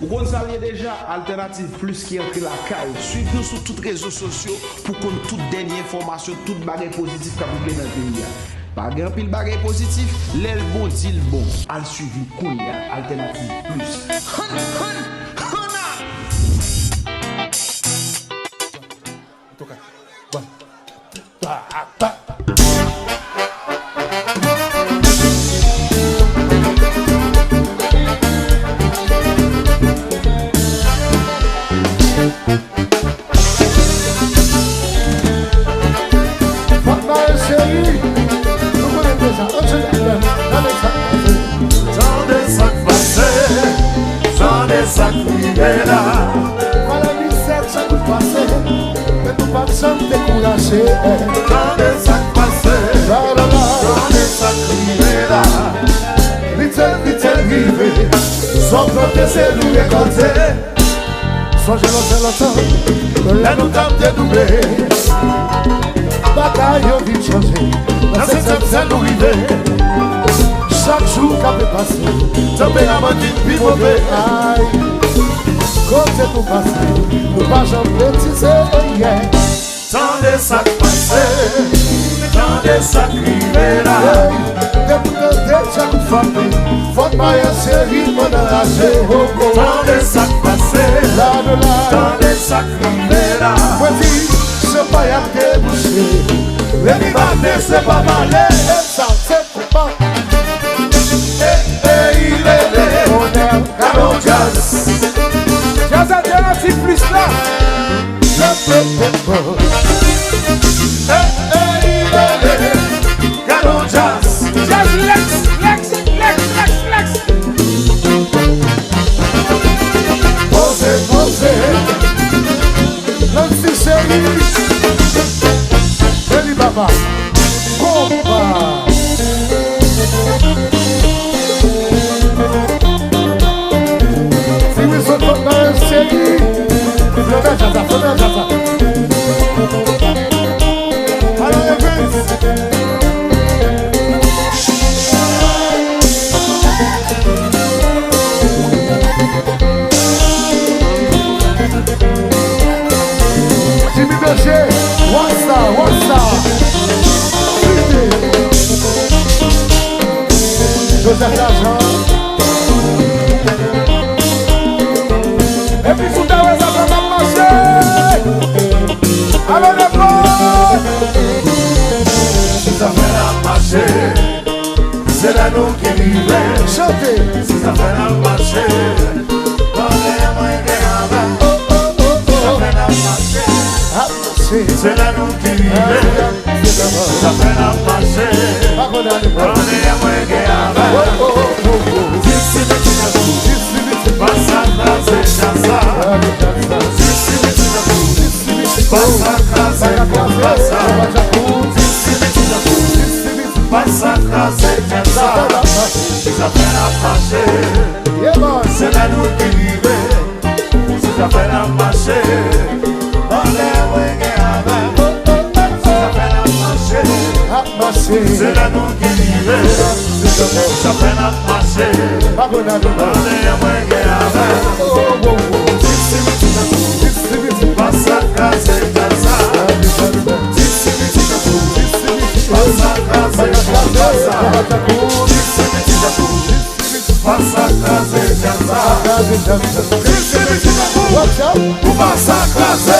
Vous connaissez déjà Alternative Plus qui entre la caille. Suivez-nous sur tous les réseaux sociaux pour qu'on toute dernière information, toute bagarre positive que vous dans le pays. Pas grand pile bagarre positif, l'aile bon dit le bon. Al suivi Kounia, Alternative Plus. C'est nous récolter. Songez longtemps, là nous t'avons dédoublé. Bataille au vite changé, dans cette scène c'est nous river. Chaque jour qu'a fait passer, tempérament qui plus mauvais. Aïe, côté pour passer, nous pas jamais bêtiser. Tant de sacs passés, tant de sacs rivés là. Depuis déjà nous famille, faut pas y série pour enrager. Tant de sacs passés, tant de sacs rivés là. Petit, c'est pas y a débouché. Les rivales, c'est pas malé. Ça, c'est pas. Il est on est Carol Jazz. Jazz Alternative Plus là. Il est Carol Jazz. Jazz Lex. Posez. Nancy Chérie. Eli Baba. Compa. Si vous êtes dans Nancy Chérie. Flora Jaza. Alors Evans. Jimmy Berger, what's up? Joseph L'argent. Et puis tout à l'heure, ça va marcher. Alors les potes. Si ça fait la marcher, c'est la nous qui vive. Chantez. Si ça fait la marcher, c'est la nous qui vive. Ça fait la marcher. On est à moins c'est la nous qui vive. Ça fait la marcher. C'est la nous qui vive. Ça fait la marcher. On est à moins passa a casa e casa. Passa a casa e casa. Passa a casa e casa. O passa a casa.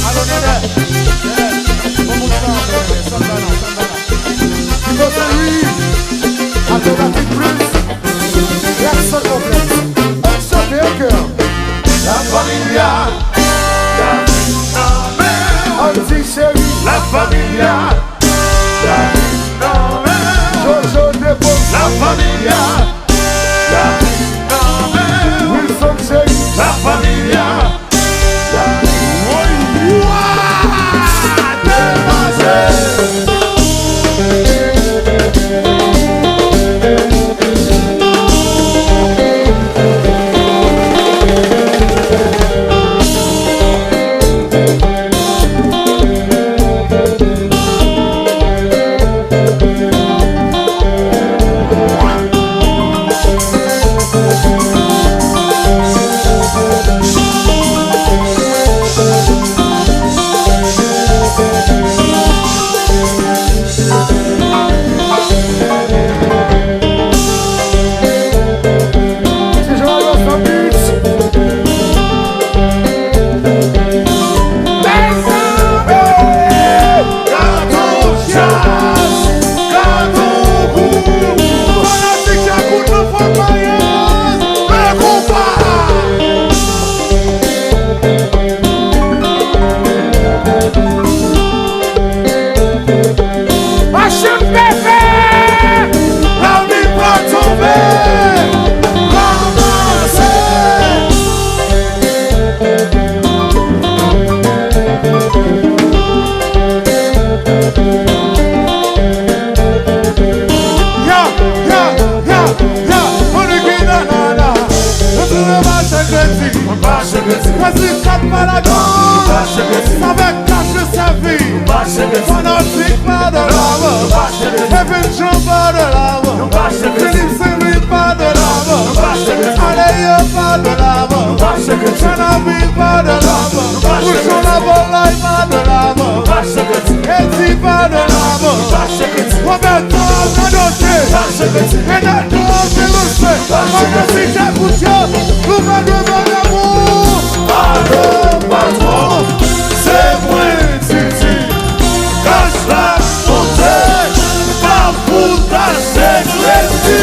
Alô, Nené. Vamos lá, Santana. E você aí? Alternative Plus. Essa completa. Essa bacon. La familia. La familia. Jojo Debo. La familia. Wilson Chey. La familia. Quatre malades, avec cache sa vie, fanatique pas de l'âme, Kevin Jean pas de l'âme, Philippe Séville pas de l'âme, Aléo pas de l'âme, Chanabi pas de l'âme, Bouchon la Bolaï pas de l'âme, Eti pas de l'âme, Roberto Cadoté, Renato Peluche, Magnifique Bouchon, gouvernement d'amour. Patron, c'est moi, Titi. Cache la montée, pas pour ta sécurité.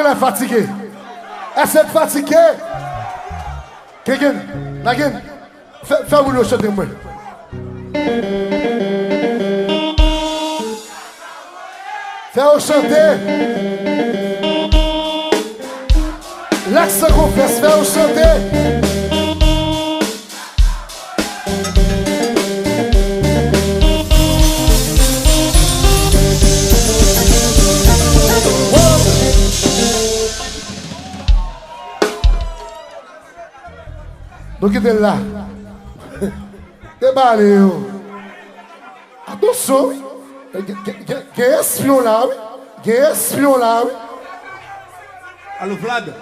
qu'elle est fatiguée? Est-ce qu'elle est fatiguée? Quelqu'un, fais-moi le chanter moi. Fais-moi chanter. L'accent qu'on fait, fais-moi chanter. Donc il est là. Déballez. Attention. Il y a un espion là. Il y a un espion là. Allô Vlad.